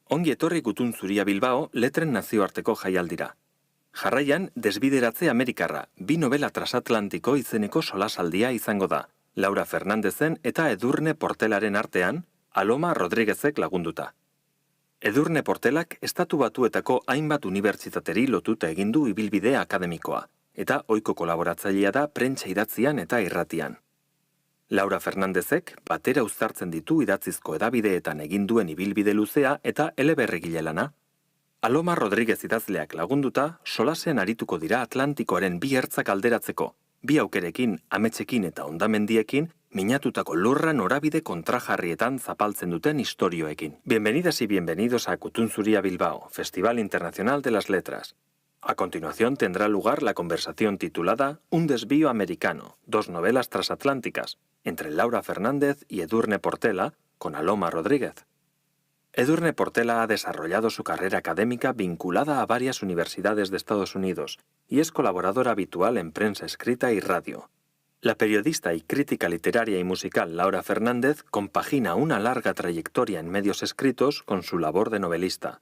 Ongi etorri Gutun Zuria Bilbao letren nazioarteko jaialdira. Jarraian, Desbideratze Amerikarra, 2 novela transatlantiko izeneko solasaldia izango da, Laura Fernándezen eta Edurne Portelaren artean, Aloma Rodríguezek lagunduta. Edurne Portelak estatu batuetako hainbat unibertsitateri lotuta egin du ibilbide akademikoa, eta ohiko kolaboratzailea da prentsa idatzian eta irratian. Laura Fernándezek batera uztartzen ditu idatzizko edabideetan egin duen ibilbide luzea eta eleberrigile lana. Aloma Rodríguez idazleak lagunduta, solasean arituko dira Atlantikoaren 2 ertzak alderatzeko, 2 aukerekin, ametsekin eta hondamendiekin, minatutako lurra norabide kontrajarrietan zapaltzen duten istorioekin. Bienvenidas y bienvenidos a Gutun Zuria Bilbao, Festival Internacional de las Letras. A continuación tendrá lugar la conversación titulada Un desvío americano, 2 novelas transatlánticas, entre Laura Fernández y Edurne Portela, con Aloma Rodríguez. Edurne Portela ha desarrollado su carrera académica vinculada a varias universidades de Estados Unidos y es colaboradora habitual en prensa escrita y radio. La periodista y crítica literaria y musical Laura Fernández compagina una larga trayectoria en medios escritos con su labor de novelista.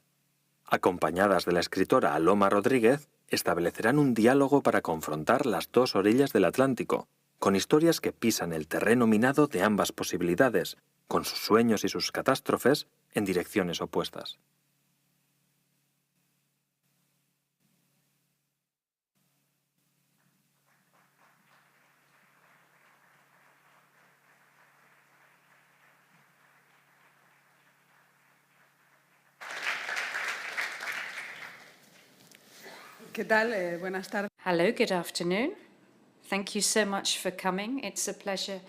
Acompañadas de la escritora Aloma Rodríguez, establecerán un diálogo para confrontar las 2 orillas del Atlántico, con historias que pisan el terreno minado de ambas posibilidades, con sus sueños y sus catástrofes en direcciones opuestas. ¿Qué tal? Buenas tardes. Hello, good afternoon. Thank you so much for coming. It's a pleasure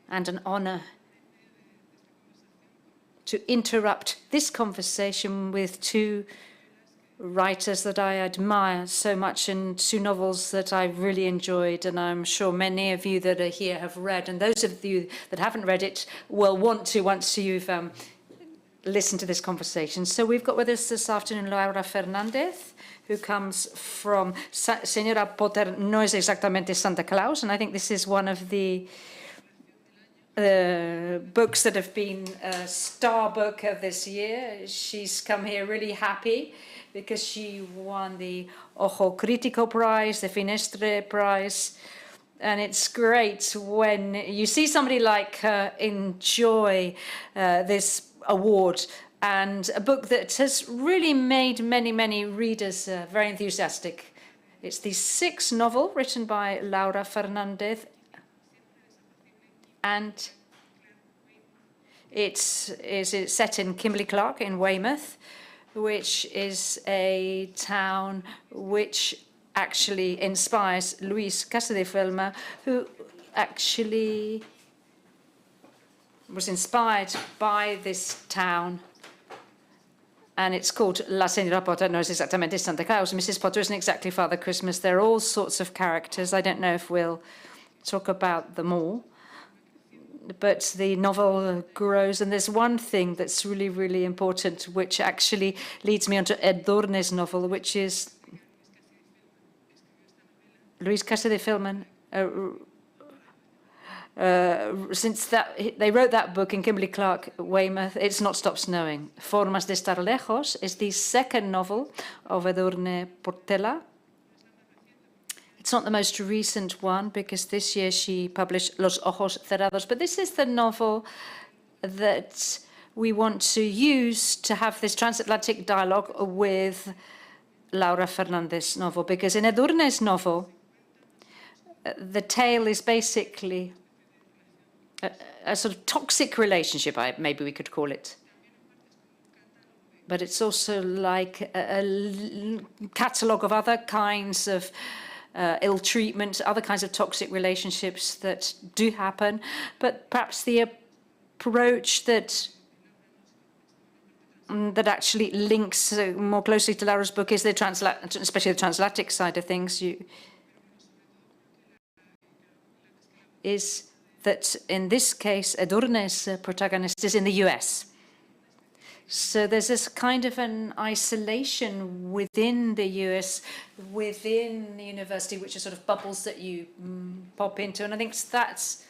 and an honor to interrupt this conversation with 2 writers that I admire so much and 2 novels that I really enjoyed, and I'm sure many of you that are here have read, and those of you that haven't read it will want to once you've listened to this conversation. So we've got with us this afternoon Laura Fernández, who comes from Señora Potter no es exactamente Santa Claus, and I think this is one of the books that have been a star book of this year. She's come here really happy because she won the Ojo Crítico Prize, the Finestre Prize, and it's great when you see somebody like her enjoy this award, and a book that has really made many readers very enthusiastic. It's the 6th novel written by Laura Fernández, and it's set in Kimberley-Clark in Weymouth, which is a town which actually inspires Luis Casadefilmer, who actually was inspired by this town, and it's called La Señora Potter no es exactamente Santa Claus. Mrs. Potter isn't exactly Father Christmas. There are all sorts of characters. I don't know if we'll talk about them all, but the novel grows, and there's one thing that's really important, which actually leads me onto Edurne's novel, which is Luis Casadefilmer. Since they wrote that book in Kimberley-Clark, Weymouth, it's not stopped snowing. Formas de estar lejos is the 2nd novel of Edurne Portela. It's not the most recent one because this year she published Los Ojos Cerrados, but this is the novel that we want to use to have this transatlantic dialogue with Laura Fernández's novel, because in Edurne's novel, the tale is basically a sort of toxic relationship, maybe we could call it. But it's also like a catalogue of other kinds of ill treatment, other kinds of toxic relationships that do happen. But perhaps the approach that actually links more closely to Laura's book is especially the transatlantic side of things. Is that in this case, Edurne's protagonist is in the US. So there's this kind of an isolation within the US, within the university, which are sort of bubbles that you pop into. And I think that's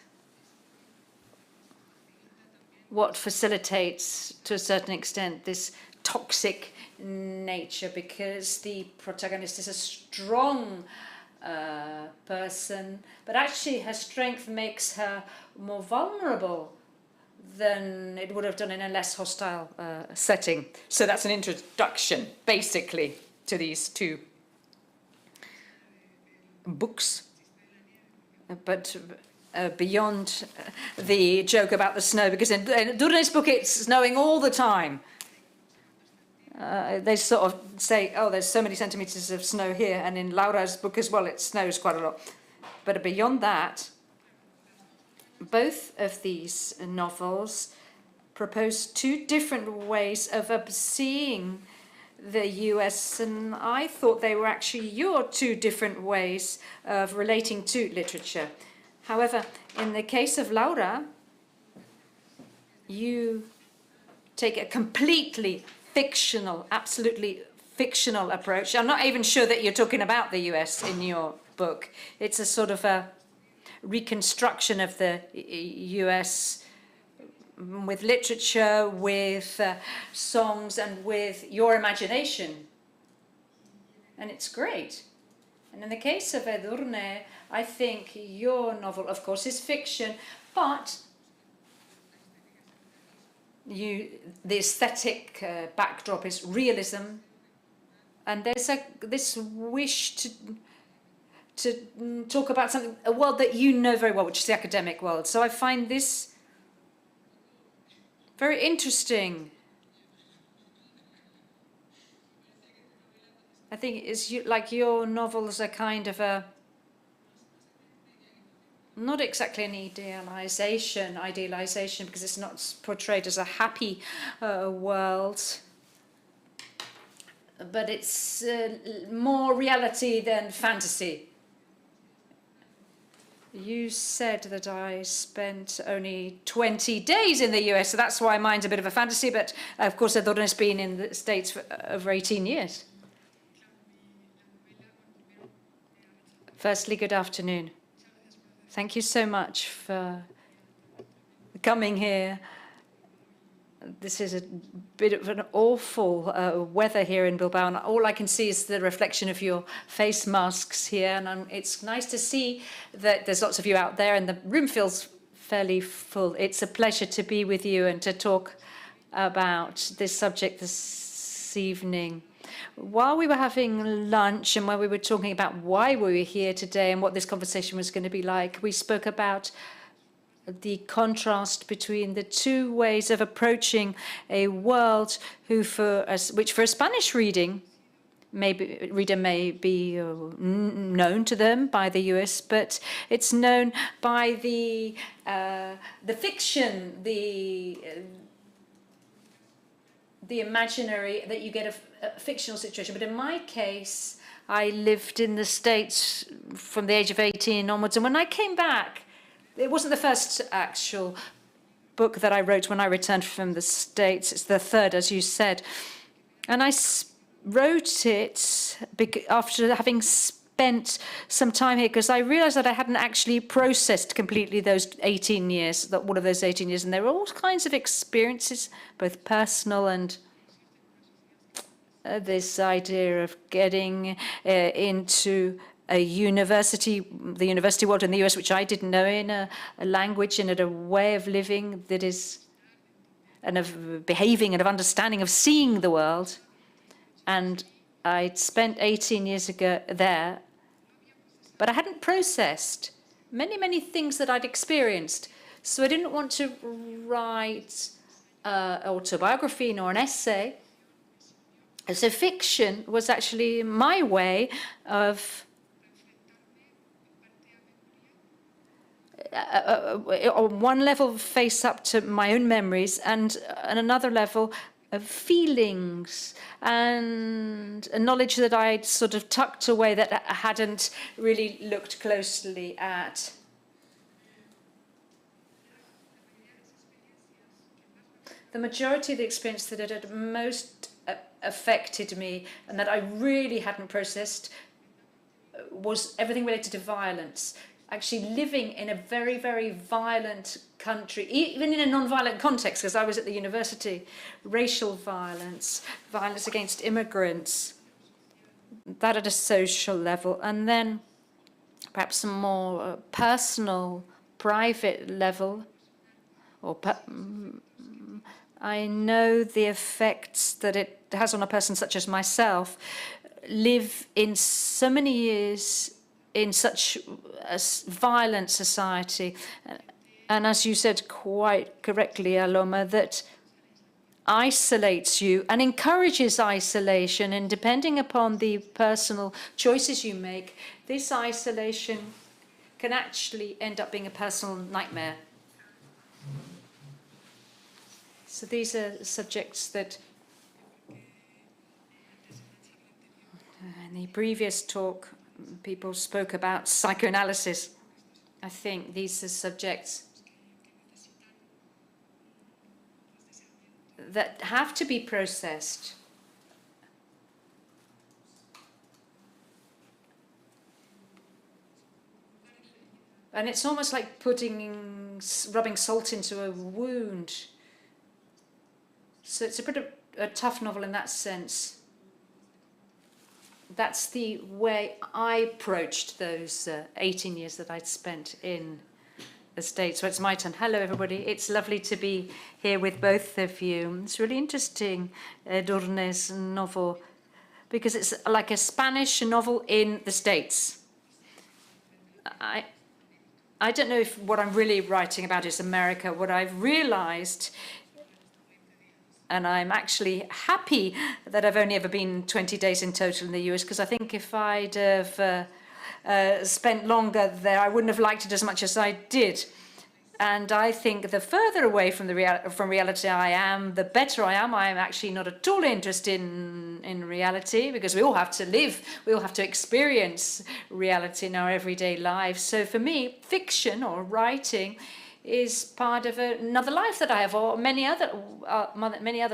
what facilitates, to a certain extent, this toxic nature, because the protagonist is a strong person, but actually her strength makes her more vulnerable than it would have done in a less hostile setting. So that's an introduction, basically, to these two books. But beyond the joke about the snow, because in Edurne's book it's snowing all the time. They sort of say, oh, there's so many centimeters of snow here, and in Laura's book as well, it snows quite a lot. But beyond that, both of these novels propose two different ways of seeing the US, and I thought they were actually your two different ways of relating to literature. However, in the case of Laura, you take a completely fictional, absolutely fictional approach. I'm not even sure that you're talking about the US in your book. It's a sort of a reconstruction of the US with literature, with songs, and with your imagination. And it's great. And in the case of Edurne, I think your novel, of course, is fiction, but the aesthetic backdrop is realism, and there's this wish to talk about something, a world that you know very well, which is the academic world. So I find this very interesting. I think it's like your novels are kind of a, not exactly an idealization, because it's not portrayed as a happy world, but it's more reality than fantasy. You said that I spent only 20 days in the US, so that's why mine's a bit of a fantasy, but of course Edurne's been in the States for over 18 years. Firstly, good afternoon. Thank you so much for coming here. This is a bit of an awful weather here in Bilbao, and all I can see is the reflection of your face masks here. And it's nice to see that there's lots of you out there, and the room feels fairly full. It's a pleasure to be with you and to talk about this subject this evening. While we were having lunch and when we were talking about why we were here today and what this conversation was going to be like, we spoke about the contrast between the two ways of approaching a world which for a Spanish reader may be known to them by the US, but it's known by the fiction, the imaginary that you get a fictional situation. But in my case, I lived in the States from the age of 18 onwards, and when I came back, it wasn't the first actual book that I wrote when I returned from the States. It's the third, as you said. And I wrote it after having spent some time here, because I realized that I hadn't actually processed completely those 18 years, all of those 18 years. And there were all kinds of experiences, both personal and this idea of getting into the university world in the US, which I didn't know, in a language and a way of living that is, and of behaving and of understanding, of seeing the world. And I'd spent 18 years ago there, but I hadn't processed many, many things that I'd experienced. So I didn't want to write an autobiography nor an essay. So fiction was actually my way of on one level face up to my own memories, and on another level of feelings and a knowledge that I'd sort of tucked away, that I hadn't really looked closely at. The majority of the experience that had most affected me and that I really hadn't processed was everything related to violence. actually living in a very, very violent country, even in a non-violent context, because I was at the university, racial violence, violence against immigrants, that at a social level, and then perhaps a more personal, private level, or I know the effects that it has on a person such as myself, live in so many years in such a violent society. And as you said quite correctly, Aloma, that isolates you and encourages isolation. And depending upon the personal choices you make, this isolation can actually end up being a personal nightmare. So these are subjects that in the previous talk, people spoke about psychoanalysis. I think these are subjects that have to be processed. And it's almost like rubbing salt into a wound. So it's a bit of a tough novel in that sense. That's the way I approached those 18 years that I'd spent in the States. So it's my turn. Hello, everybody. It's lovely to be here with both of you. It's really interesting, Edurne's novel, because it's like a Spanish novel in the States. I don't know if what I'm really writing about is America. What I've realized, and I'm actually happy that I've only ever been 20 days in total in the US, because I think if I'd have spent longer there, I wouldn't have liked it as much as I did. And I think the further away from reality I am, the better I am. I am actually not at all interested in reality, because we all have to live, we all have to experience reality in our everyday lives. So for me, fiction or writing is part of another life that I have, or many other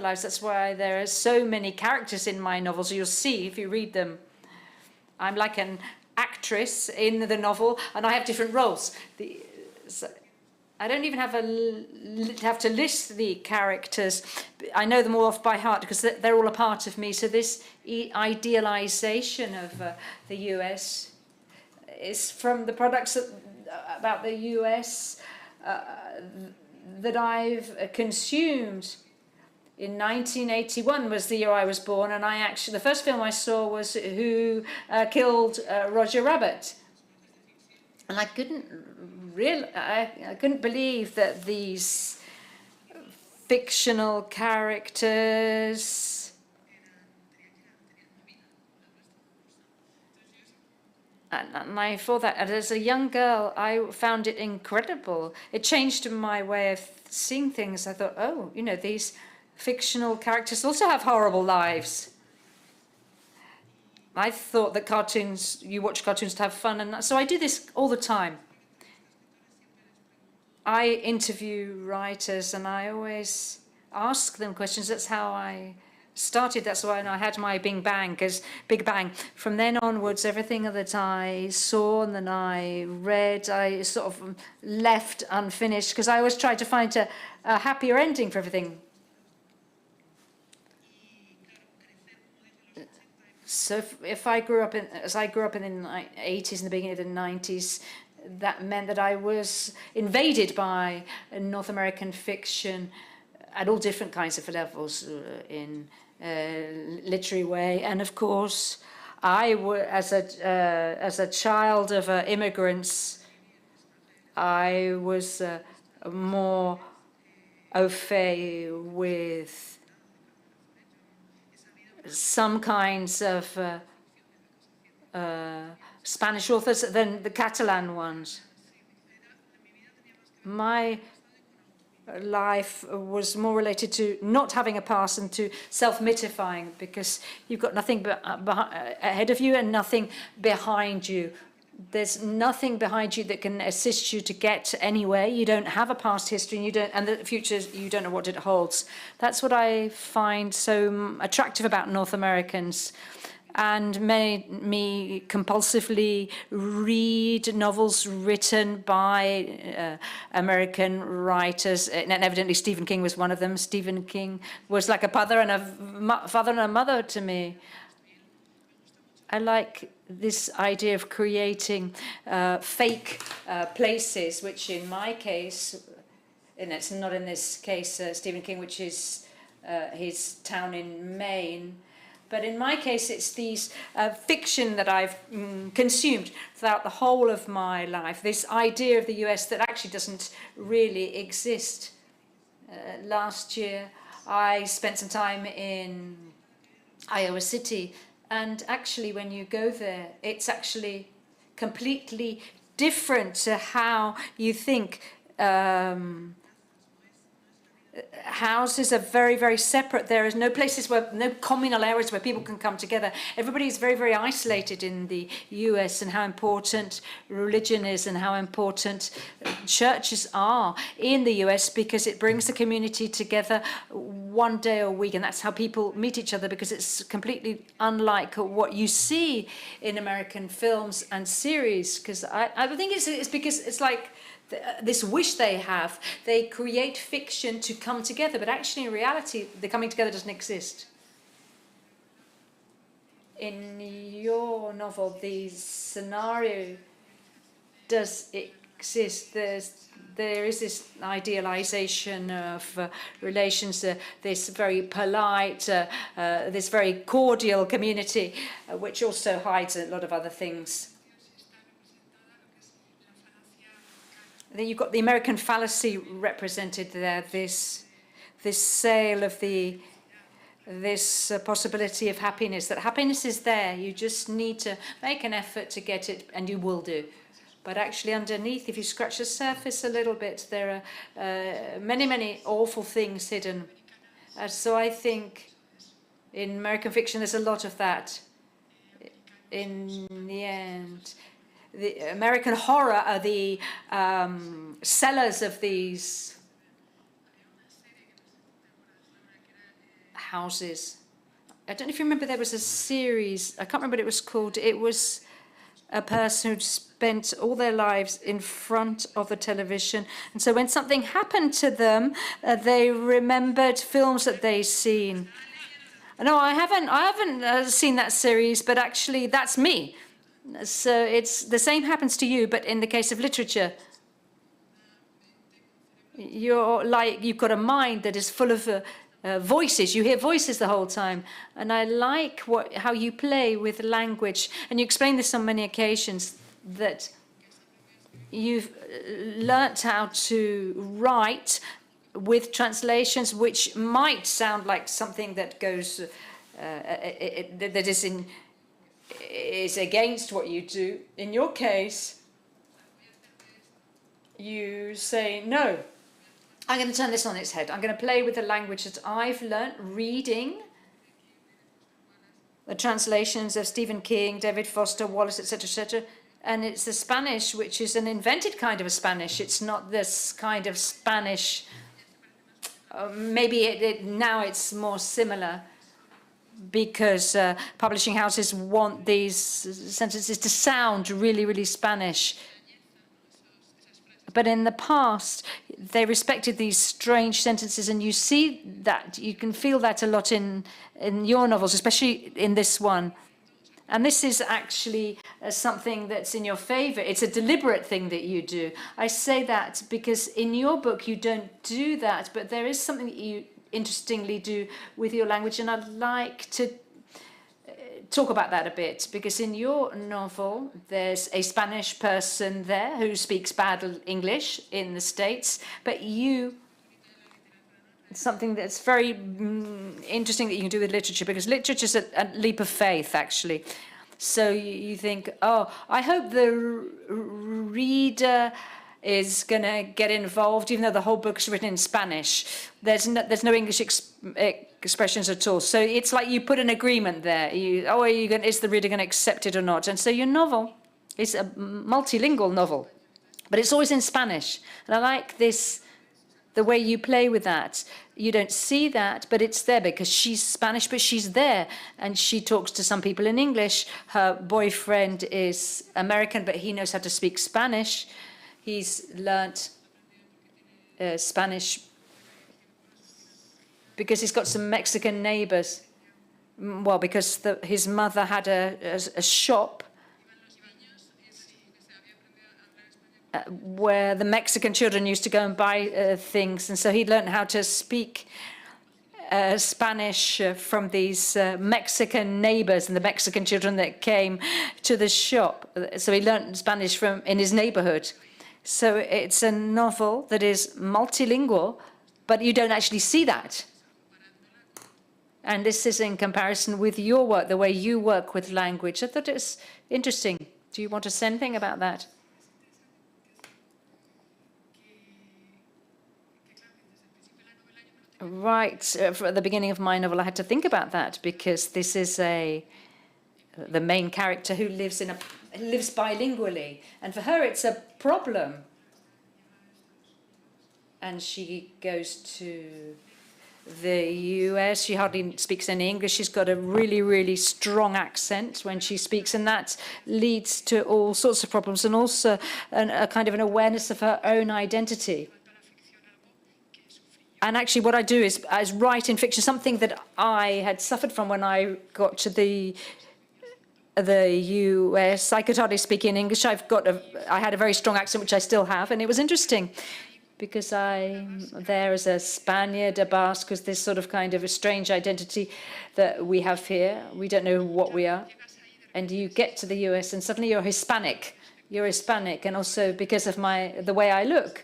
lives. That's why there are so many characters in my novels. You'll see if you read them. I'm like an actress in the novel, and I have different roles. I don't even have to list the characters. I know them all off by heart because they're all a part of me. So this idealization of the US is from the products about the US that I've consumed. In 1981 was the year I was born, and the first film I saw was Who Killed Roger Rabbit. And I couldn't believe that these fictional characters and I thought that as a young girl, I found it incredible. It changed my way of seeing things. I thought, oh, these fictional characters also have horrible lives. I thought that you watch cartoons to have fun, and so I do this all the time. I interview writers, and I always ask them questions. That's how I started. That's why I had my Big Bang, because Big Bang. From then onwards, everything that I saw and then I read, I sort of left unfinished, because I always tried to find a happier ending for everything. So if I grew up in the 80s and the beginning of the 90s, that meant that I was invaded by North American fiction at all different kinds of levels, in literary way. And of course, as a child of immigrants, I was more au fait with some kinds of Spanish authors than the Catalan ones. My life was more related to not having a past and to self-mythifying, because you've got nothing ahead of you and nothing behind you. There's nothing behind you that can assist you to get anywhere. You don't have a past history, and the future, you don't know what it holds. That's what I find so attractive about North Americans. and made me compulsively read novels written by American writers, and evidently Stephen King was one of them. Stephen King was like a father and a mother to me. I like this idea of creating fake places, which in my case, and it's not in this case Stephen King, which is his town in Maine, but in my case it's these fiction that I've consumed throughout the whole of my life, this idea of the US that actually doesn't really exist. Last year I spent some time in Iowa City, and actually when you go there, it's actually completely different to how you think. Houses are very, very separate. There is no places no communal areas where people can come together. Everybody is very, very isolated in the US, and how important religion is and how important churches are in the US, because it brings the community together one day a week, and that's how people meet each other, because it's completely unlike what you see in American films and series. Because I think it's because it's like this wish they have. They create fiction to come together, but actually in reality, the coming together doesn't exist. In your novel, the scenario does exist. There is this idealization of relations, this very polite, this very cordial community, which also hides a lot of other things. Then you've got the American fallacy represented there, this sale of this possibility of happiness, that happiness is there, you just need to make an effort to get it, and you will do. But actually underneath, if you scratch the surface a little bit, there are many, many awful things hidden. So I think in American fiction there's a lot of that. In the end, the American horror are the sellers of these houses. I don't know if you remember, there was a series, I can't remember what it was called. It was a person who spent all their lives in front of the television, and so when something happened to them, they remembered films that they'd seen. No, I haven't seen that series, but actually that's me. So it's the same happens to you, but in the case of literature, you've got a mind that is full of voices. You hear voices the whole time, and I like how you play with language, and you explain this on many occasions, that you've learnt how to write with translations which might sound like something that goes that is against what you do. In your case, you say, no, I'm going to turn this on its head. I'm going to play with the language that I've learnt reading the translations of Stephen King, David Foster Wallace, etc., etc. And it's the Spanish, which is an invented kind of a Spanish. It's not this kind of Spanish. Maybe now it's more similar, because publishing houses want these sentences to sound really, really Spanish. But in the past, they respected these strange sentences, and you see that, you can feel that a lot in your novels, especially in this one. And this is actually something that's in your favor. It's a deliberate thing that you do. I say that because in your book you don't do that, but there is something that you interestingly do with your language, and I'd like to talk about that a bit, because in your novel there's a Spanish person there who speaks bad English in the States, but something that's very interesting that you can do with literature, because literature is a leap of faith, actually. So you think, oh, I hope the reader is going to get involved, even though the whole book is written in Spanish. There's no English expressions at all. So it's like you put an agreement there. Is the reader going to accept it or not? And so your novel is a multilingual novel, but it's always in Spanish. And I like this, the way you play with that. you don't see that, but it's there because she's Spanish, but she's there. And she talks to some people in English. Her boyfriend is American, but he knows how to speak Spanish. He's learnt Spanish because he's got some Mexican neighbors. Well, because his mother had a shop where the Mexican children used to go and buy things. And so he learned how to speak Spanish from these Mexican neighbors and the Mexican children that came to the shop. So he learned Spanish in his neighborhood. So it's a novel that is multilingual, but you don't actually see that. And this is in comparison with your work, the way you work with language. I thought it was interesting. Do you want to say anything about that? Right, at the beginning of my novel, I had to think about that because this is the main character who lives bilingually, and for her it's a problem. And she goes to the US. She hardly speaks any English. She's got a really, really strong accent when she speaks, and that leads to all sorts of problems, and also a kind of an awareness of her own identity. And actually what I do is write in fiction something that I had suffered from when I got to the US. I could hardly speak in English. I had a very strong accent, which I still have, and it was interesting because I'm there as a Spaniard, a Basque, because this sort of kind of a strange identity that we have here. We don't know what we are. And you get to the US and suddenly you're Hispanic. You're Hispanic, and also because of the way I look.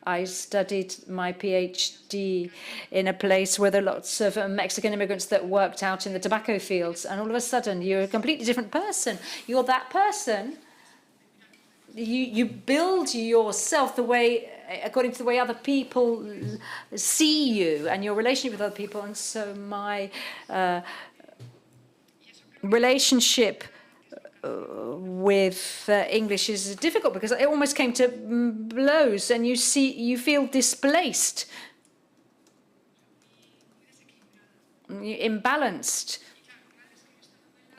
I studied my PhD in a place where there are lots of Mexican immigrants that worked out in the tobacco fields, and all of a sudden you're a completely different person. You're that person. You build yourself according to the way other people see you and your relationship with other people. And so my relationship with English is difficult because it almost came to blows, and you feel displaced, imbalanced.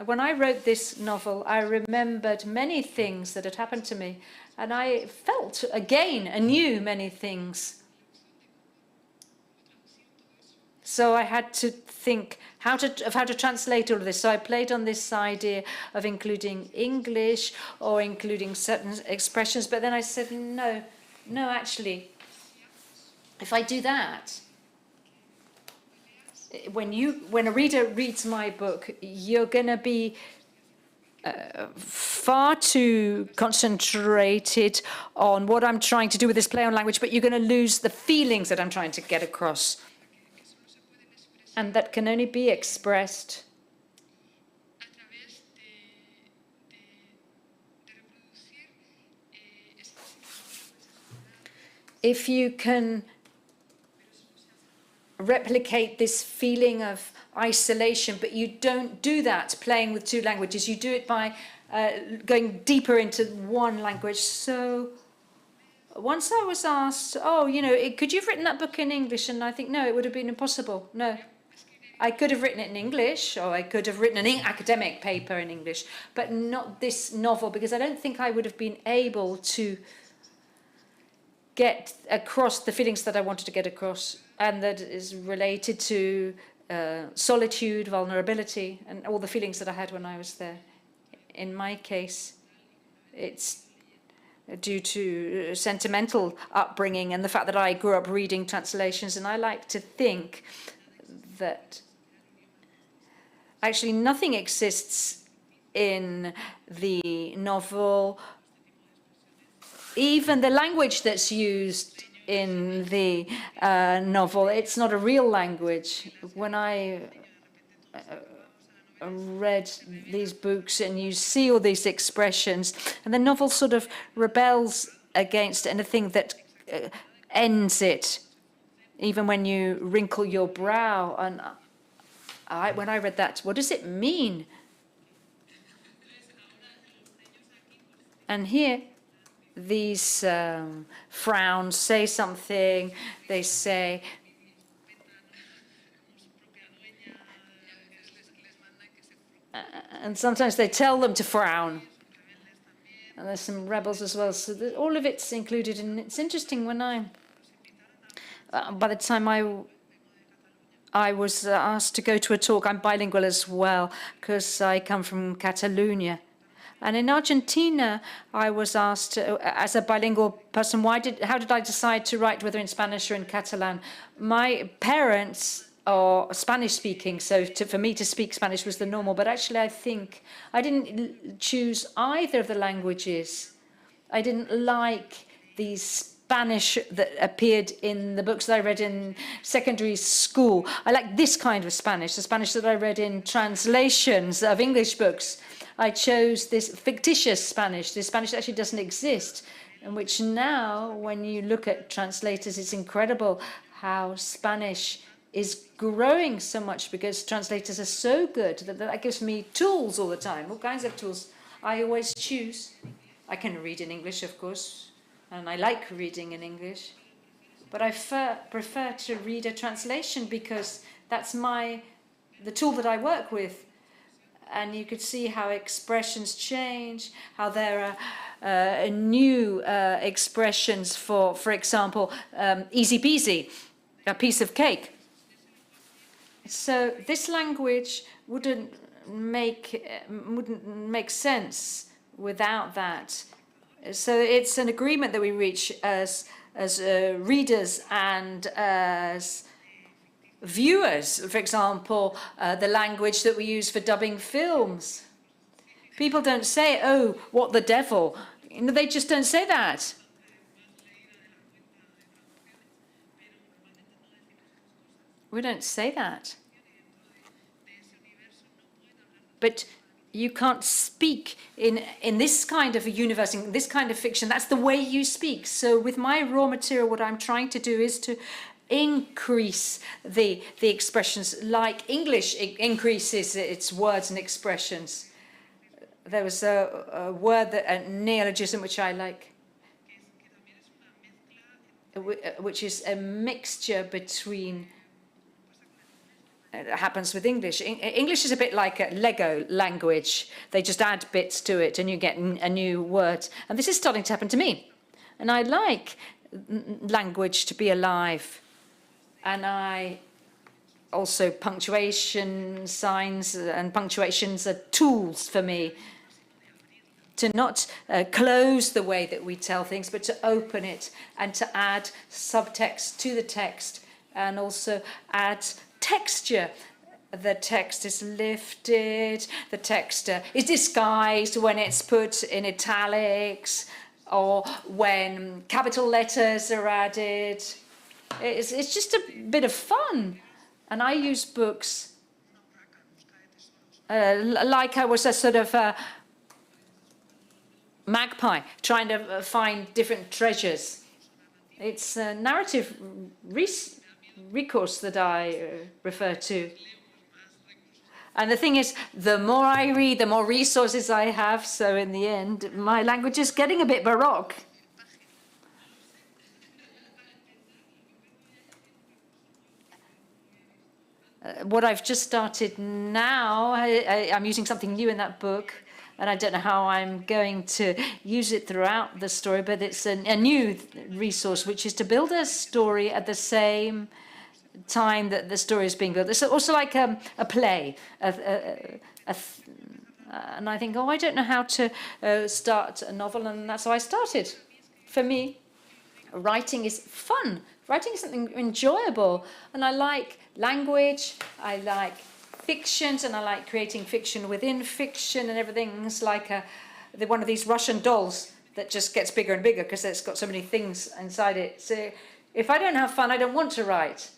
When I wrote this novel, I remembered many things that had happened to me, and I felt again anew many things. So I had to think how to translate all of this. So I played on this idea of including English or including certain expressions, but then I said, no, actually, if I do that, when a reader reads my book, you're going to be far too concentrated on what I'm trying to do with this play on language, but you're going to lose the feelings that I'm trying to get across. And that can only be expressed if you can replicate this feeling of isolation, but you don't do that playing with two languages. You do it by going deeper into one language. So once I was asked, could you have written that book in English? And I think, no, it would have been impossible. No. I could have written it in English, or I could have written an academic paper in English, but not this novel, because I don't think I would have been able to get across the feelings that I wanted to get across, and that is related to solitude, vulnerability, and all the feelings that I had when I was there. In my case, it's due to sentimental upbringing and the fact that I grew up reading translations, and I like to think that actually nothing exists in the novel. Even the language that's used in the novel, it's not a real language. When I read these books and you see all these expressions, and the novel sort of rebels against anything that ends it, even when you wrinkle your brow. And when I read that, what does it mean? And here, these frowns say something. They say, and sometimes they tell them to frown. And there's some rebels as well. So all of it's included. And it's interesting when by the time I was asked to go to a talk, I'm bilingual as well, because I come from Catalonia. And in Argentina, I was asked, as a bilingual person, how did I decide to write, whether in Spanish or in Catalan? My parents are Spanish-speaking, so for me to speak Spanish was the normal. But actually, I think I didn't choose either of the languages. I didn't like the Spanish that appeared in the books that I read in secondary school. I like this kind of Spanish, the Spanish that I read in translations of English books. I chose this fictitious Spanish, this Spanish that actually doesn't exist, in which now, when you look at translators, it's incredible how Spanish is growing so much, because translators are so good that gives me tools all the time, all kinds of tools. I always choose. I can read in English, of course, and I like reading in English, but I prefer to read a translation, because that's the tool that I work with. And you could see how expressions change, how there are new expressions for example, easy peasy, a piece of cake. So this language wouldn't make sense without that. So it's an agreement that we reach as readers and as viewers. For example, the language that we use for dubbing films. People don't say, "Oh, what the devil." You know, they just don't say that. We don't say that. But you can't speak in this kind of a universe, in this kind of fiction. That's the way you speak. So with my raw material, what I'm trying to do is to increase the expressions, like English increases its words and expressions. There was a word, a neologism, which I like, which is a mixture between, it happens with English. English is a bit like a Lego language. They just add bits to it and you get a new word. And this is starting to happen to me. And I like language to be alive. And I also, punctuation signs and punctuations are tools for me to not close the way that we tell things, but to open it and to add subtext to the text, and also add texture. The text is lifted, the text is disguised when it's put in italics, or when capital letters are added. It's just a bit of fun. And I use books like I was a sort of magpie trying to find different treasures. It's a narrative recourse that I refer to. And the thing is, the more I read, the more resources I have. So in the end, my language is getting a bit baroque. What I've just started now, I'm using something new in that book, and I don't know how I'm going to use it throughout the story, but it's a new resource, which is to build a story at the same time that the story is being built. It's also like a play. And I think, oh, I don't know how to start a novel, and that's how I started. For me, writing is fun. Writing is something enjoyable, and I like language, I like fictions, and I like creating fiction within fiction and everything. It's like one of these Russian dolls that just gets bigger and bigger because it's got so many things inside it. So if I don't have fun, I don't want to write.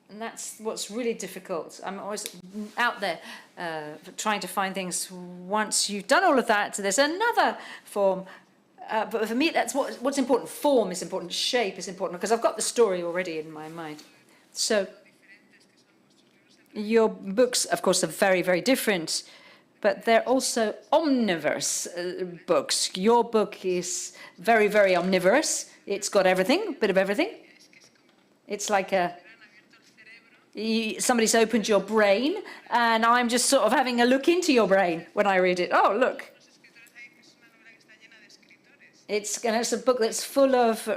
And that's what's really difficult. I'm always out there trying to find things. Once you've done all of that, there's another form. But for me, that's what's important. Form is important. Shape is important, because I've got the story already in my mind. So your books, of course, are very, very different, but they're also omnivorous books. Your book is very, very omnivorous. It's got everything, a bit of everything. It's like a somebody's opened your brain, and I'm just sort of having a look into your brain when I read it. Oh, look. It's a book that's full of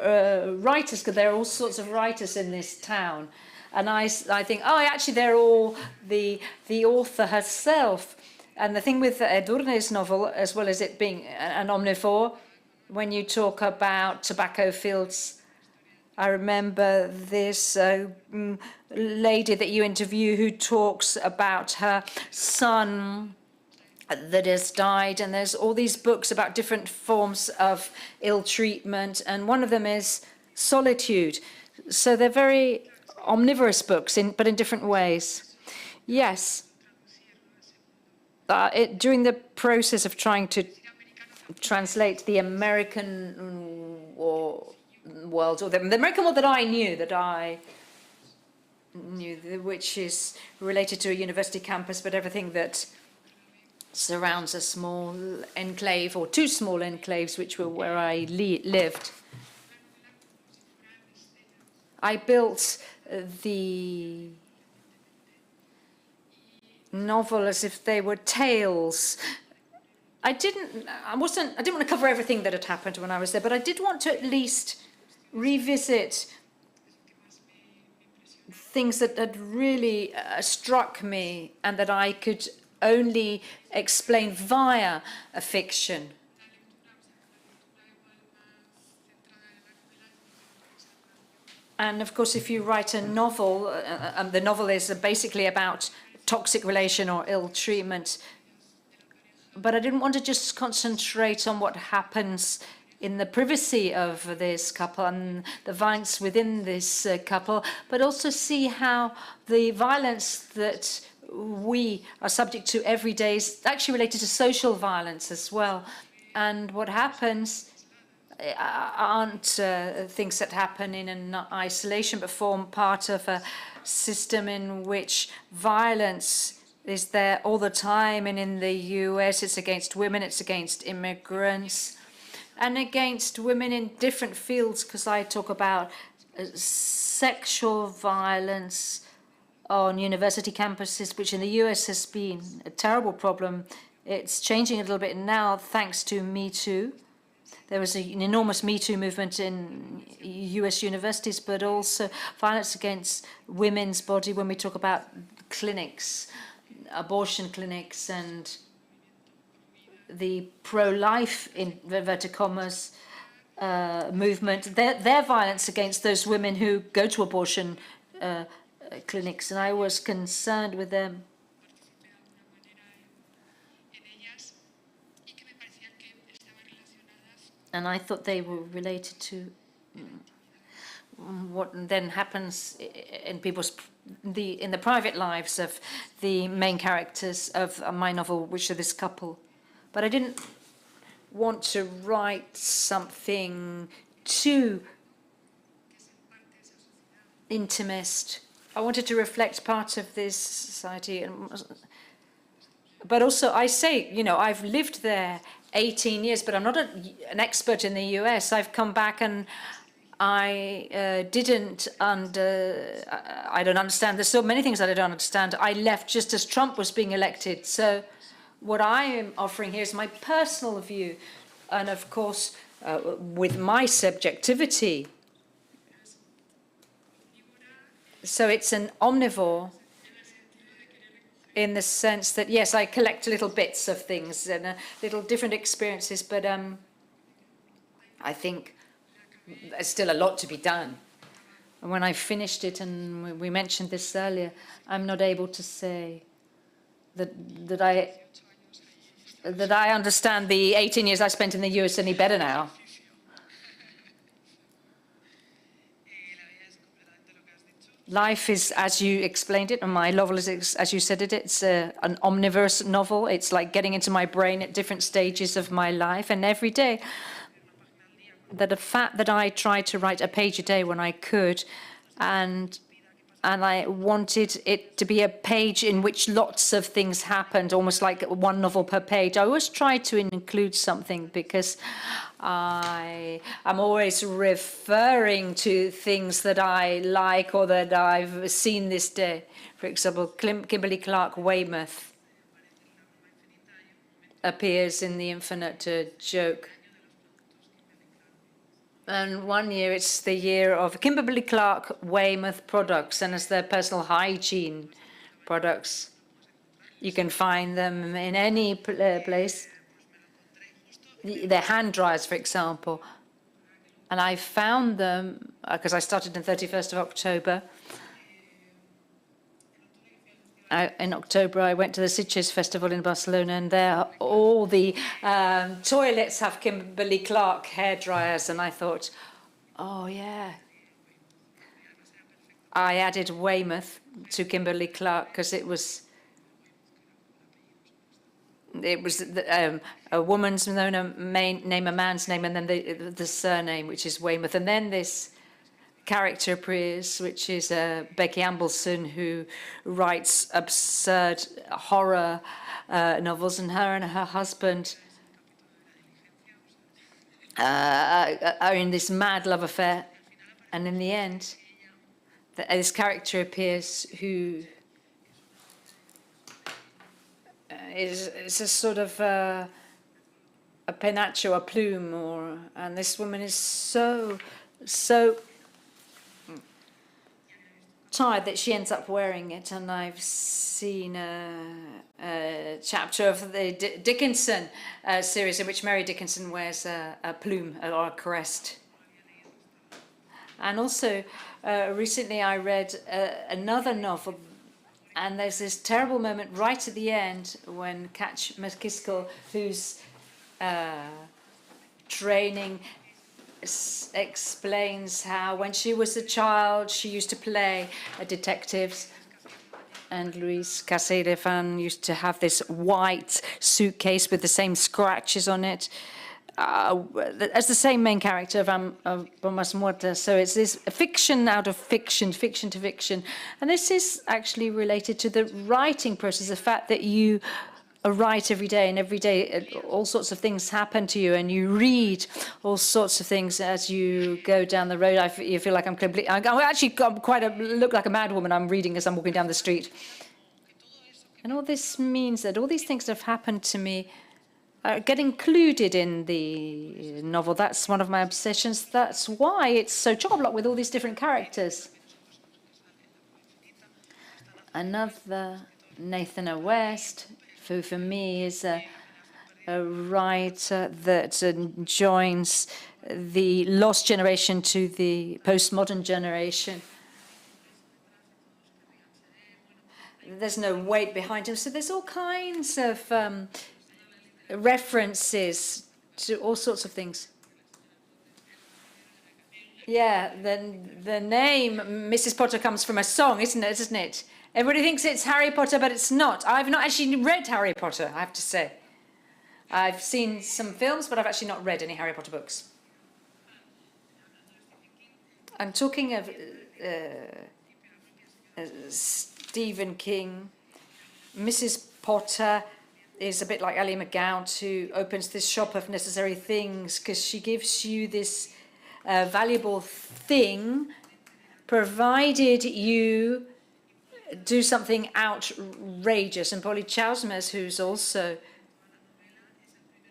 writers, because there are all sorts of writers in this town. And I think, oh, actually, they're all the author herself. And the thing with Edurne's novel, as well as it being an omnivore, when you talk about tobacco fields, I remember this lady that you interview who talks about her son that has died, and there's all these books about different forms of ill treatment, and one of them is solitude. So they're very omnivorous books, but in different ways. Yes. During the process of trying to translate the American world, or the American world that I knew, which is related to a university campus, but everything that surrounds a small enclave, or two small enclaves, which were where I lived. I built the novel as if they were tales. I didn't want to cover everything that had happened when I was there, but I did want to at least revisit things that had really struck me and that I could only explain via a fiction. And of course, if you write a novel, the novel is basically about toxic relation or ill treatment. But I didn't want to just concentrate on what happens in the privacy of this couple and the violence within this couple, but also see how the violence that we are subject to every day is actually related to social violence as well. And what happens aren't things that happen in an isolation, but form part of a system in which violence is there all the time. And in the US, it's against women, it's against immigrants, and against women in different fields, because I talk about sexual violence on university campuses, which in the US has been a terrible problem. It's changing a little bit now, thanks to Me Too. There was an enormous Me Too movement in US universities, but also violence against women's body when we talk about clinics, abortion clinics, and the pro-life, in inverted commas, movement. Their violence against those women who go to abortion clinics, and I was concerned with them. And I thought they were related to what then happens in people's in the private lives of the main characters of my novel, which are this couple. But I didn't want to write something too intimist. I wanted to reflect part of this society, but also I say, you know, I've lived there 18 years, but I'm not an expert in the US. I've come back and I I don't understand. There's so many things that I don't understand. I left just as Trump was being elected. So what I am offering here is my personal view, and of course, with my subjectivity. So it's an omnivore in the sense that, yes, I collect little bits of things and little different experiences, but I think there's still a lot to be done. And when I finished it, and we mentioned this earlier, I'm not able to say that I understand the 18 years I spent in the US any better now. Life is, as you explained it, and my novel is, as you said it, it's an omnivorous novel. It's like getting into my brain at different stages of my life. And every day, the fact that I tried to write a page a day when I could, and and I wanted it to be a page in which lots of things happened, almost like one novel per page. I always try to include something because I'm always referring to things that I like or that I've seen this day. For example, Kimberly Clark Weymouth appears in The Infinite Joke. And one year, it's the year of Kimberly Clark Weymouth products, and it's their personal hygiene products. You can find them in any place. Their hand dryers, for example. And I found them, because I started on 31st of October. In October, I went to the Sitges Festival in Barcelona, and there all the toilets have Kimberly Clark hairdryers, and I thought, oh yeah. I added Weymouth to Kimberly Clark because it was a woman's name, a man's name, and then the surname, which is Weymouth, and then this character appears, which is Becky Ambleson, who writes absurd horror novels, and her husband are in this mad love affair, and in the end, this character appears who is a sort of a penacho, a plume, and this woman is so tired that she ends up wearing it. And I've seen a chapter of the Dickinson series in which Mary Dickinson wears a plume or a crest. And also, recently I read another novel, and there's this terrible moment right at the end when Catch McKiskell, who's training, explains how when she was a child she used to play detectives, and Louise Casey-Defan used to have this white suitcase with the same scratches on it as the same main character of Bombas Muertas. So it's this fiction out of fiction, fiction to fiction, and this is actually related to the writing process, the fact that you write every day, and every day all sorts of things happen to you, and you read all sorts of things as you go down the road. You feel like I'm actually look like a mad woman. I'm reading as I'm walking down the street. And all this means that all these things that have happened to me get included in the novel. That's one of my obsessions. That's why it's so chock-a-block with all these different characters. Another, Nathan A. West, who for me is a writer that joins the lost generation to the postmodern generation. There's no weight behind him, so there's all kinds of references to all sorts of things. Yeah, the name Mrs. Potter comes from a song, isn't it? Everybody thinks it's Harry Potter, but it's not. I've not actually read Harry Potter, I have to say. I've seen some films, but I've actually not read any Harry Potter books. I'm talking of Stephen King. Mrs. Potter is a bit like Ally McGowan, who opens this shop of necessary things because she gives you this valuable thing, provided you do something outrageous. And Polly Chalmers, who's also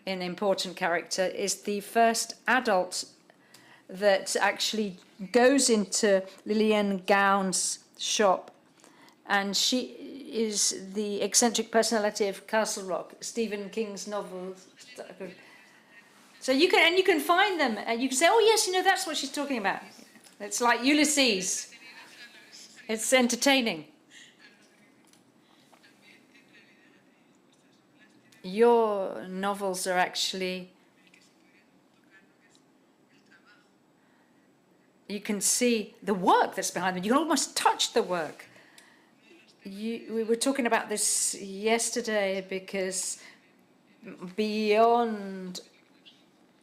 an important character, is the first adult that actually goes into Lillian Gown's shop, and she is the eccentric personality of Castle Rock, Stephen King's novels. So you can find them, and you can say, oh yes, that's what she's talking about. It's like Ulysses. It's entertaining. Your novels are actually, you can see the work that's behind them. You can almost touch the work. We were talking about this yesterday, because beyond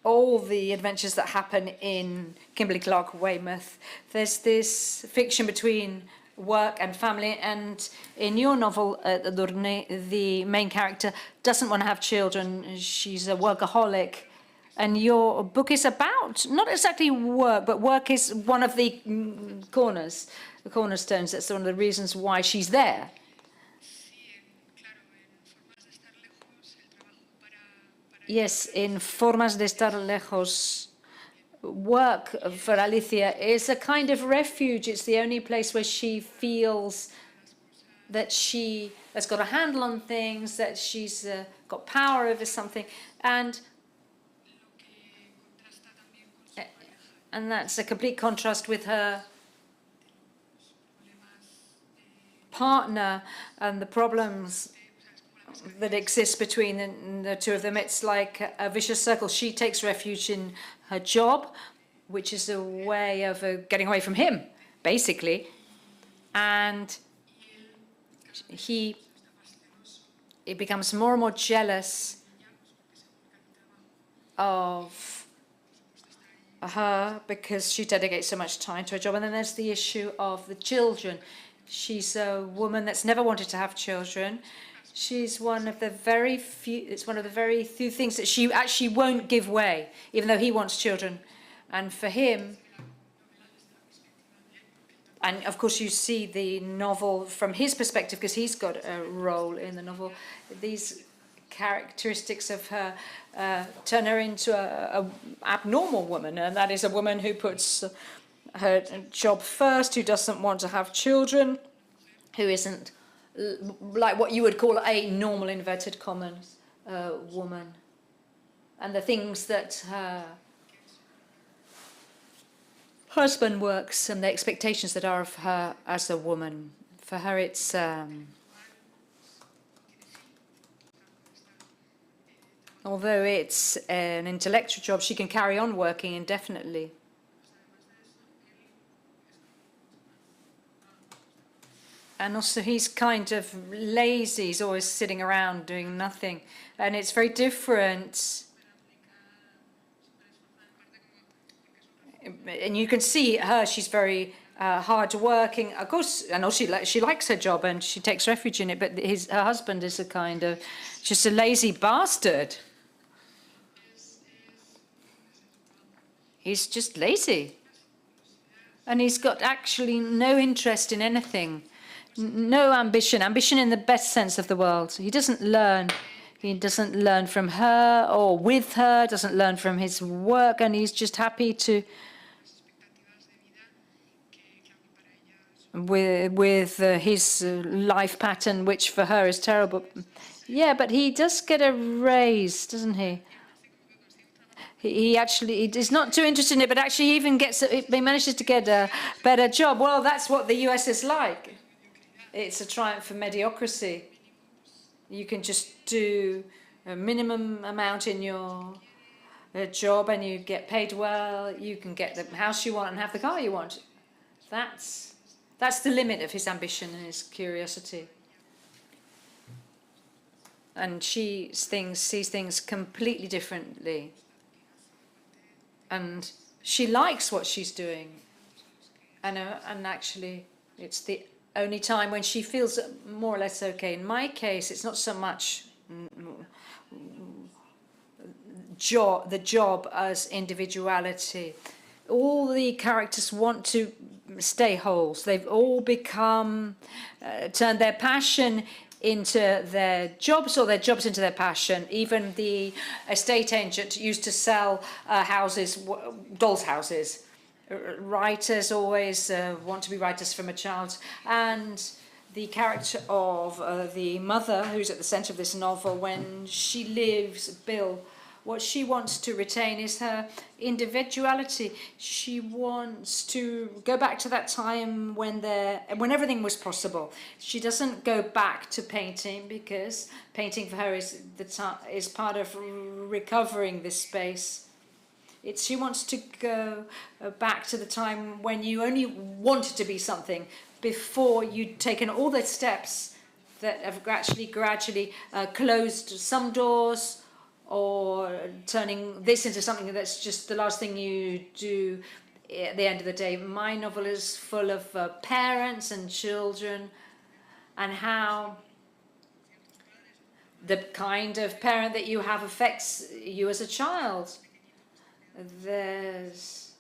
all the adventures that happen in Kimberly Clark Weymouth, there's this fiction between work and family. And in your novel, Edurne, the main character doesn't want to have children. She's a workaholic. And your book is about, not exactly work, but work is one of the cornerstones. That's one of the reasons why she's there. Yes, in Formas de Estar Lejos, work for Alicia is a kind of refuge. It's the only place where she feels that she has got a handle on things, that she's got power over something. And that's a complete contrast with her partner and the problems that exist between the two of them. It's like a vicious circle. She takes refuge in her job, which is a way of getting away from him, basically. And he becomes more and more jealous of her because she dedicates so much time to her job. And then there's the issue of the children. She's a woman that's never wanted to have children. She's one of the very few, it's one of the very few things that she actually won't give way, even though he wants children. And for him, and of course you see the novel from his perspective, because he's got a role in the novel, these characteristics of her turn her into a abnormal woman, and that is a woman who puts her job first, who doesn't want to have children, who isn't like what you would call a normal, inverted commas, woman. And the things that her husband works and the expectations that are of her as a woman. For her, it's although it's an intellectual job, she can carry on working indefinitely. And also he's kind of lazy, he's always sitting around doing nothing. And it's very different. And you can see her, she's very hard working. Of course, I know she likes her job and she takes refuge in it, but her husband is a kind of just a lazy bastard. He's just lazy. And he's got actually no interest in anything. No ambition in the best sense of the word. He doesn't learn. He doesn't learn from her or with her, doesn't learn from his work, and he's just happy to, with his life pattern, which for her is terrible. Yeah, but he does get a raise, doesn't he? He is not too interested in it, but actually even he manages to get a better job. Well, that's what the US is like. It's a triumph for mediocrity. You can just do a minimum amount in your job and you get paid well. You can get the house you want and have the car you want. That's the limit of his ambition and his curiosity. And she sees things completely differently. And she likes what she's doing. And actually, it's the only time when she feels more or less okay. In my case, it's not so much the job as individuality. All the characters want to stay whole. So they've all become, turned their passion into their jobs or their jobs into their passion. Even the estate agent used to sell houses, dolls' houses. Writers always want to be writers from a child. And the character of the mother, who's at the center of this novel, when she leaves Bill, what she wants to retain is her individuality. She wants to go back to that time when everything was possible. She doesn't go back to painting because painting for her is part of recovering this space. She wants to go back to the time when you only wanted to be something before you'd taken all the steps that have gradually closed some doors or turning this into something that's just the last thing you do at the end of the day, my novel is full of parents and children, and how the kind of parent that you have affects you as a child. There's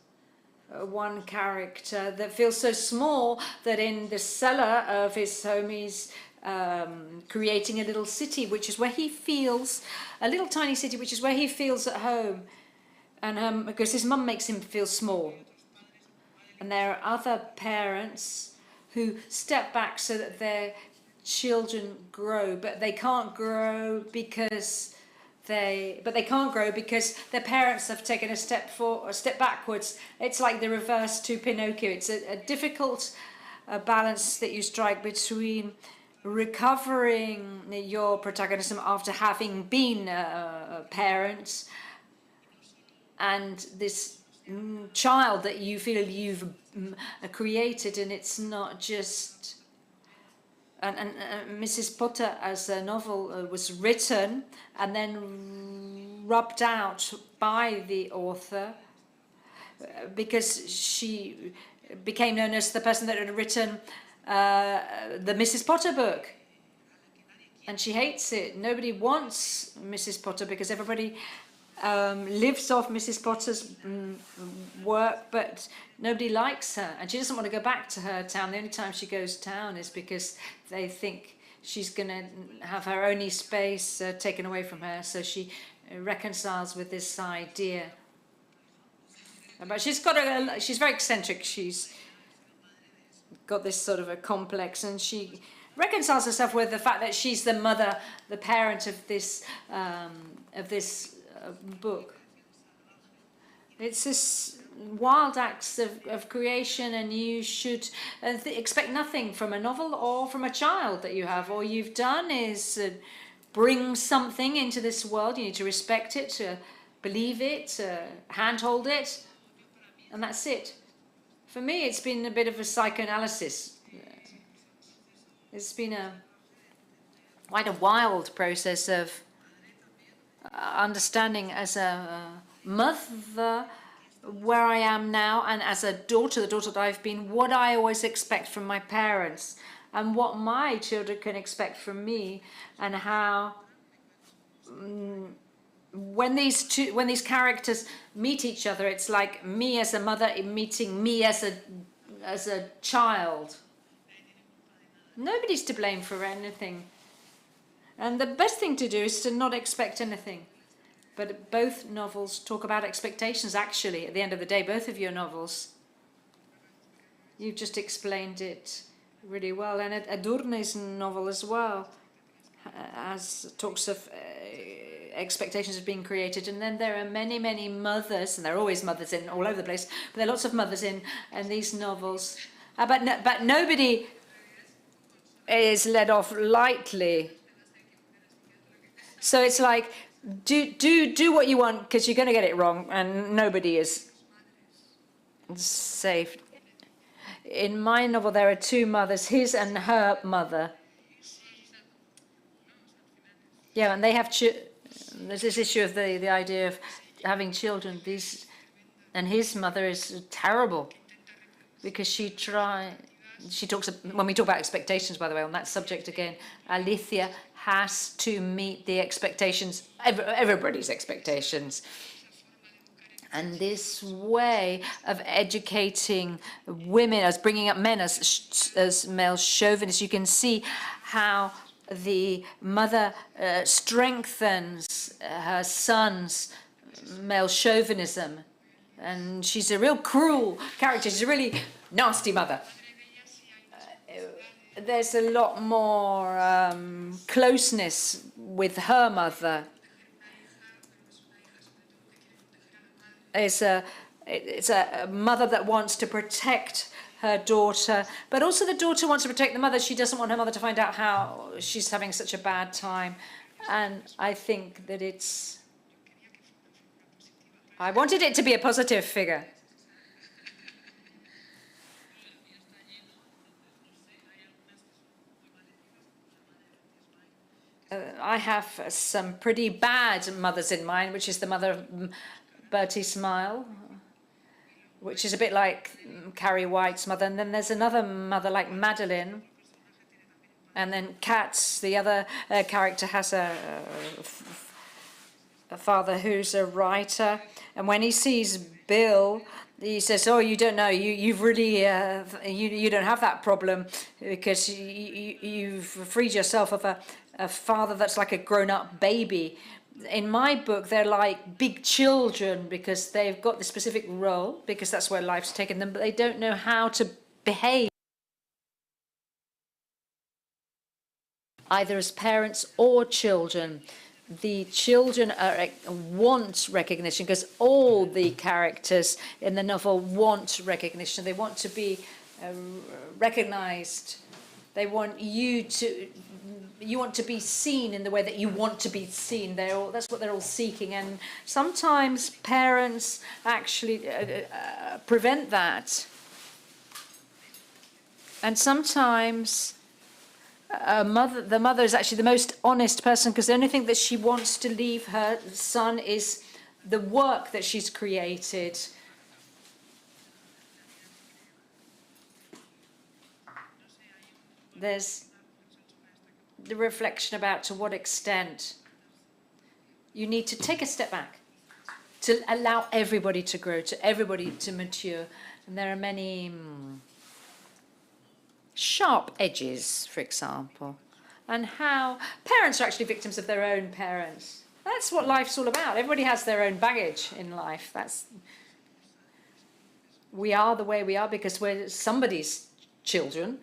one character that feels so small that in the cellar of his home he's creating a little city, which is where he feels, a little tiny city, which is where he feels at home. And because his mum makes him feel small. And there are other parents who step back so that their children grow, but they can't grow because their parents have taken a step backwards. It's like the reverse to Pinocchio. It's a difficult balance that you strike between recovering your protagonism after having been parents and this child that you feel you've created, and it's not just. And Mrs. Potter as a novel was written and then rubbed out by the author because she became known as the person that had written the Mrs. Potter book. And she hates it. Nobody wants Mrs. Potter because everybody lives off Mrs. Potter's work, but nobody likes her, and she doesn't want to go back to her town. The only time she goes down is because they think she's going to have her only space taken away from her, so she reconciles with this idea. But she's very eccentric. She's got this sort of a complex, and she reconciles herself with the fact that she's the mother, the parent of this book. It's this wild acts of creation, and you should expect nothing from a novel or from a child that you have. All you've done is bring something into this world. You need to respect it, believe it, handhold it, and that's it. For me, it's been a bit of a psychoanalysis. It's been quite a wild process of understanding as a mother where I am now, and as a daughter, the daughter that I've been, what I always expect from my parents and what my children can expect from me, and how when these characters meet each other, it's like me as a mother meeting me as a child. Nobody's to blame for anything. And the best thing to do is to not expect anything. But both novels talk about expectations, actually, at the end of the day, both of your novels. You've just explained it really well. And Edurne's novel as well talks of expectations of being created. And then there are many, many mothers, and there are always mothers in all over the place, but there are lots of mothers in these novels. But nobody is let off lightly. So it's like, do what you want, because you're going to get it wrong, and nobody is safe. In my novel, there are two mothers, his and her mother. Yeah, and they have there's this issue of the idea of having children. And his mother is terrible, because she talks, when we talk about expectations, by the way, on that subject again, Alicia has to meet the expectations, everybody's expectations. And this way of educating women, as bringing up men as male chauvinists, you can see how the mother strengthens her son's male chauvinism. And she's a real cruel character. She's a really nasty mother. There's a lot more closeness with her mother. It's a mother that wants to protect her daughter, but also the daughter wants to protect the mother. She doesn't want her mother to find out how she's having such a bad time. And I think that I wanted it to be a positive figure. I have some pretty bad mothers in mind, which is the mother of Bertie Smile. which is a bit like Carrie White's mother. And then there's another mother like Madeline. And then Katz, the other character, has a father who's a writer. And when he sees Bill, he says, "Oh, you don't know. You've really you don't have that problem because you've freed yourself of a father that's like a grown-up baby." In my book, they're like big children because they've got the specific role, because that's where life's taken them, but they don't know how to behave either as parents or children. The children want recognition because all the characters in the novel want recognition. They want to be recognized. They want you want to be seen in the way that you want to be seen. That's what they're all seeking. And sometimes parents actually prevent that. And sometimes the mother is actually the most honest person because the only thing that she wants to leave her son is the work that she's created. There's the reflection about to what extent you need to take a step back to allow everybody to grow, to everybody to mature. And there are many sharp edges, for example, and how parents are actually victims of their own parents. That's what life's all about. Everybody has their own baggage in life. We are the way we are because we're somebody's children.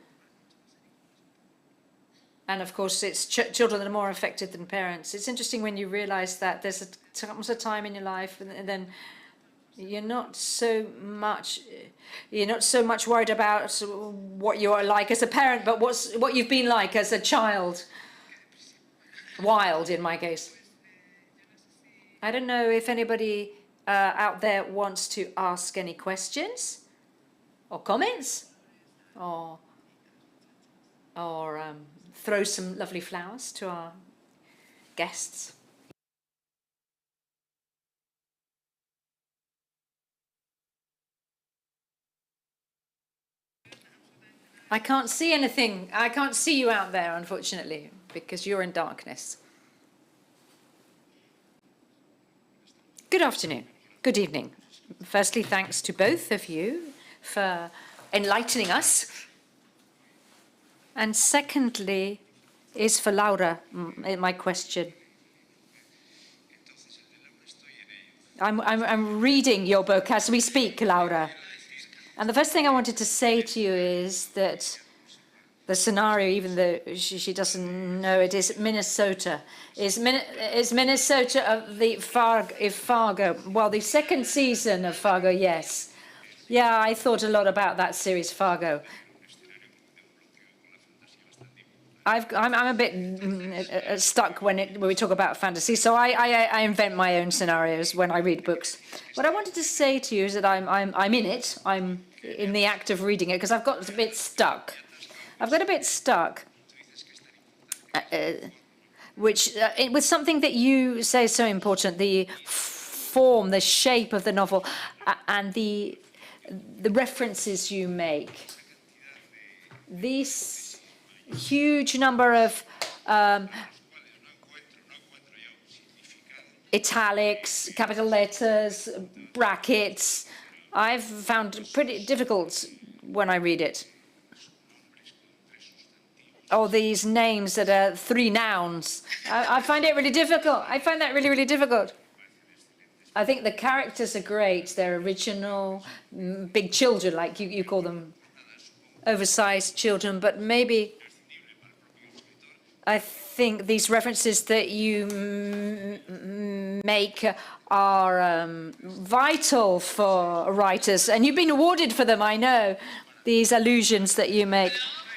And of course, it's children that are more affected than parents. It's interesting when you realize that comes a time in your life and then you're not so much worried about what you are like as a parent, but what you've been like as a child. Wild, in my case. I don't know if anybody out there wants to ask any questions or comments or throw some lovely flowers to our guests. I can't see anything. I can't see you out there, unfortunately, because you're in darkness. Good afternoon. Good evening. Firstly, thanks to both of you for enlightening us. And secondly, is for Laura, my question. I'm reading your book as we speak, Laura. And the first thing I wanted to say to you is that the scenario, even though she doesn't know it, is Minnesota. Is Minnesota of the Fargo? Well, the second season of Fargo, yes. Yeah, I thought a lot about that series, Fargo. I'm a bit stuck when we talk about fantasy, so I invent my own scenarios when I read books. What I wanted to say to you is that I'm in it. I'm in the act of reading it because I've got a bit stuck. With something that you say is so important: the form, the shape of the novel, and the references you make. These huge number of italics, capital letters, brackets. I've found it pretty difficult when I read it. All these names that are 3 nouns. I find it really difficult. I find that really, really difficult. I think the characters are great. They're original, big children, like you call them, oversized children, but maybe I think these references that you make are vital for writers, and you've been awarded for them, I know, these allusions that you make.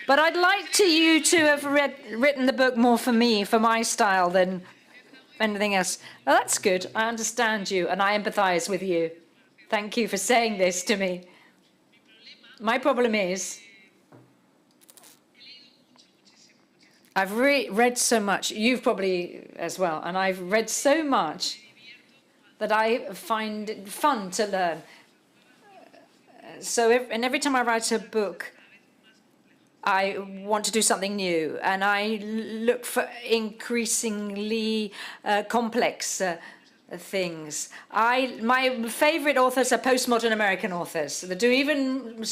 But I'd like you to have written the book more for me, for my style, than anything else. Well, that's good. I understand you, and I empathize with you. Thank you for saying this to me. My problem is, I've read so much, you've probably as well, and I've read so much that I find it fun to learn. and every time I write a book, I want to do something new, and I look for increasingly complex things. My favorite authors are postmodern American authors that do even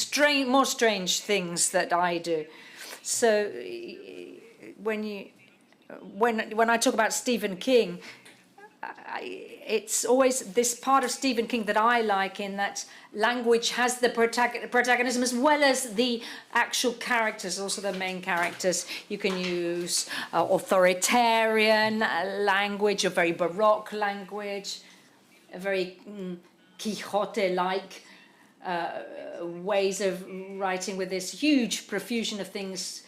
more strange things that I do. So when I talk about Stephen King, it's always this part of Stephen King that I like, in that language has the protagonism as well as the actual characters, also the main characters. You can use authoritarian language, a very Baroque language, a very Quixote-like ways of writing, with this huge profusion of things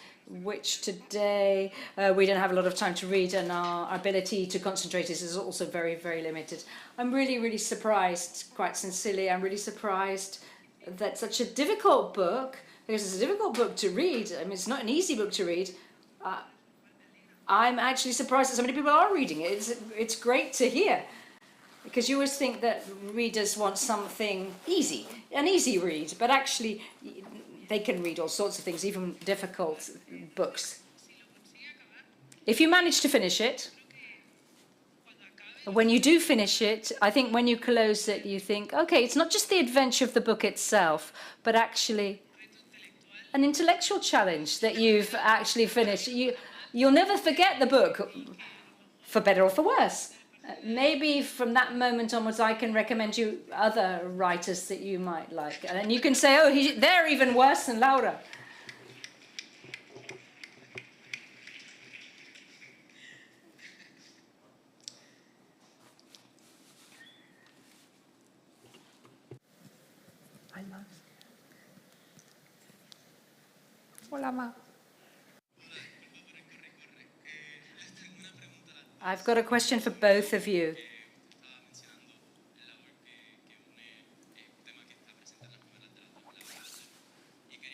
which today we don't have a lot of time to read, and our ability to concentrate is also very, very limited. I'm really, really surprised, quite sincerely, I'm really surprised that such a difficult book, because it's a difficult book to read, I mean, it's not an easy book to read, I'm actually surprised that so many people are reading it. It's great to hear, because you always think that readers want something easy, an easy read, but actually they can read all sorts of things, even difficult books. If you manage to finish it, when you do finish it, I think when you close it, you think, okay, it's not just the adventure of the book itself, but actually an intellectual challenge that you've actually finished. You'll never forget the book, for better or for worse. Maybe from that moment onwards, I can recommend you other writers that you might like. And you can say, oh, they're even worse than Laura. Hola, Ma. I've got a question for both of you.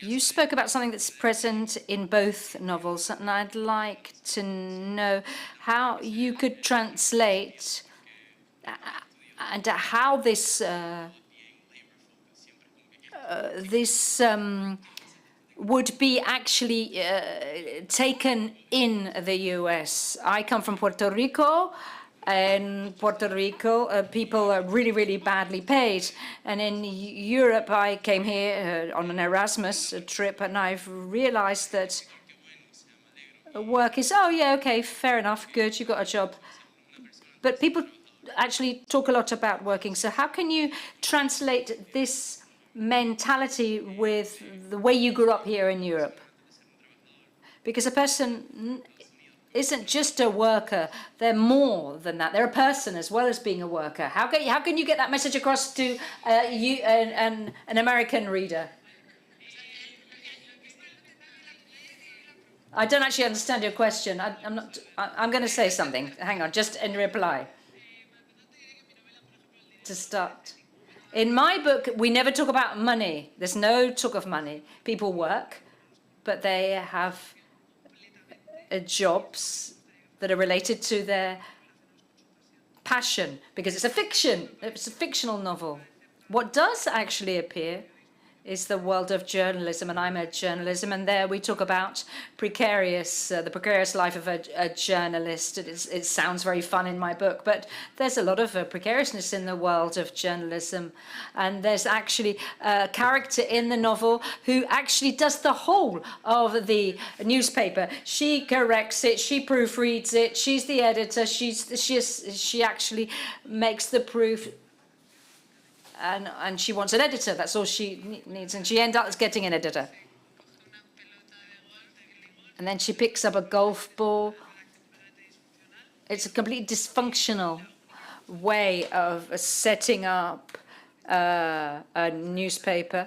You spoke about something that's present in both novels, and I'd like to know how you could translate and how this would be actually taken in the US. I come from Puerto Rico. In Puerto Rico, people are really, really badly paid. And in Europe, I came here on an Erasmus trip, and I've realized that work is, oh, yeah, okay, fair enough, good, you got a job. But people actually talk a lot about working. So how can you translate this mentality with the way you grew up here in Europe? Because a person isn't just a worker, they're more than that. They're a person as well as being a worker. How can you get that message across to an American reader? I don't actually understand your question. I'm going to say something. Hang on, just in reply. To start. In my book, we never talk about money. There's no talk of money. People work, but they have jobs that are related to their passion, because it's a fiction. It's a fictional novel. What does actually appear is the world of journalism, and I'm a journalist, and there we talk about the precarious life of a journalist. It sounds very fun in my book, but there's a lot of precariousness in the world of journalism, and there's actually a character in the novel who actually does the whole of the newspaper. She corrects it, she proofreads it, she's the editor, she actually makes the proof. And she wants an editor, that's all she needs, and she ends up getting an editor. And then she picks up a golf ball. It's a completely dysfunctional way of setting up a newspaper.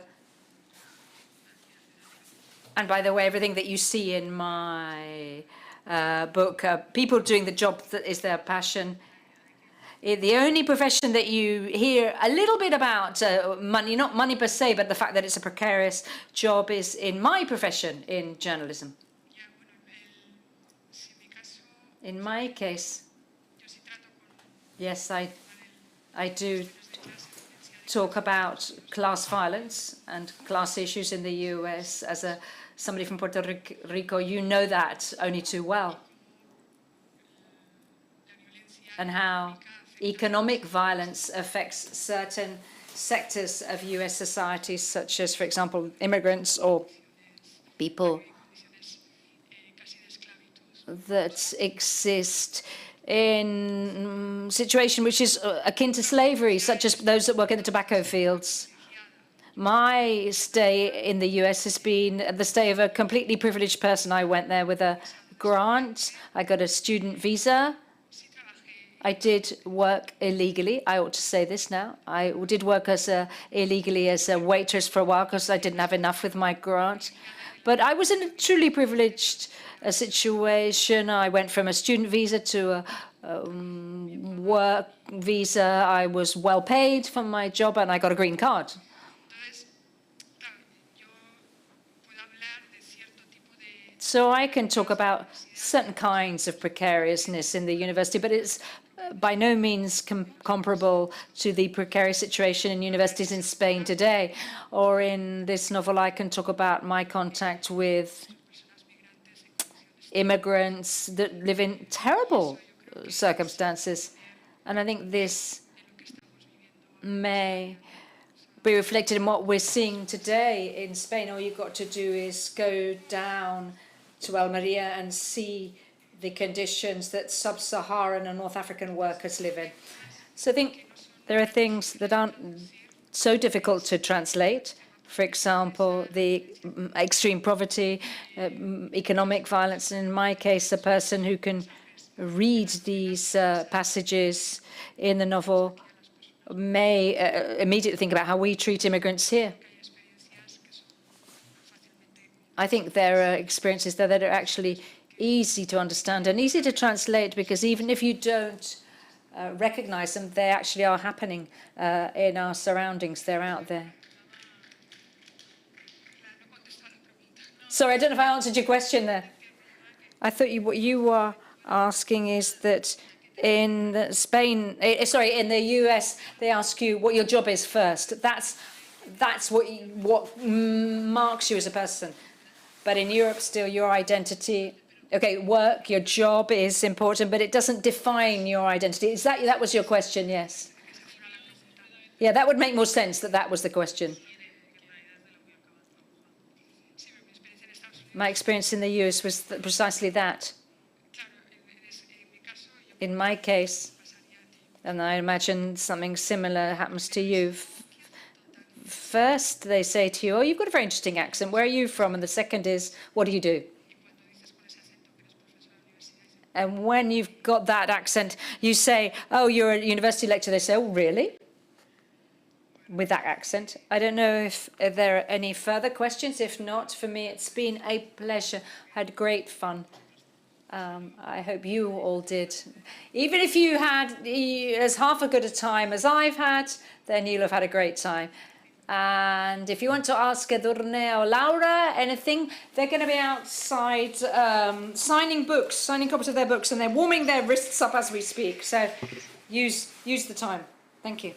And by the way, everything that you see in my book, people doing the job that is their passion. The only profession that you hear a little bit about money, not money per se, but the fact that it's a precarious job, is in my profession, in journalism. In my case, yes, I do talk about class violence and class issues in the US. As somebody from Puerto Rico, you know that only too well. And how economic violence affects certain sectors of US society, such as, for example, immigrants or people that exist in situation which is akin to slavery, such as those that work in the tobacco fields. My stay in the US has been the stay of a completely privileged person. I went there with a grant. I got a student visa. I did work illegally. I ought to say this now. I did work illegally as a waitress for a while because I didn't have enough with my grant. But I was in a truly privileged situation. I went from a student visa to a work visa. I was well paid for my job and I got a green card. So I can talk about certain kinds of precariousness in the university, but it's by no means comparable to the precarious situation in universities in Spain today. Or in this novel, I can talk about my contact with immigrants that live in terrible circumstances. And I think this may be reflected in what we're seeing today in Spain. All you've got to do is go down to Almeria and see the conditions that sub-Saharan and North African workers live in. So I think there are things that aren't so difficult to translate. For example, the extreme poverty, economic violence. In my case, a person who can read these passages in the novel may immediately think about how we treat immigrants here. I think there are experiences there that are actually easy to understand and easy to translate, because even if you don't recognize them, they actually are happening in our surroundings. They're out there. Sorry, I don't know if I answered your question there. I thought what you were asking is that in Spain, in the US, they ask you what your job is first. That's what marks you as a person. But in Europe, still, your identity, okay, work, your job is important, but it doesn't define your identity. Is that was your question? Yes. Yeah, that would make more sense that was the question. My experience in the US was precisely that. In my case, and I imagine something similar happens to you, first they say to you, oh, you've got a very interesting accent. Where are you from? And the second is, what do you do? And when you've got that accent, you say, oh, you're a university lecturer. They say, oh, really? With that accent. I don't know if there are any further questions. If not, for me, it's been a pleasure. I had great fun. I hope you all did. Even if you had as half a good a time as I've had, then you'll have had a great time. And if you want to ask Edurne or Laura anything, they're going to be outside signing copies of their books, and they're warming their wrists up as we speak. So use the time. Thank you.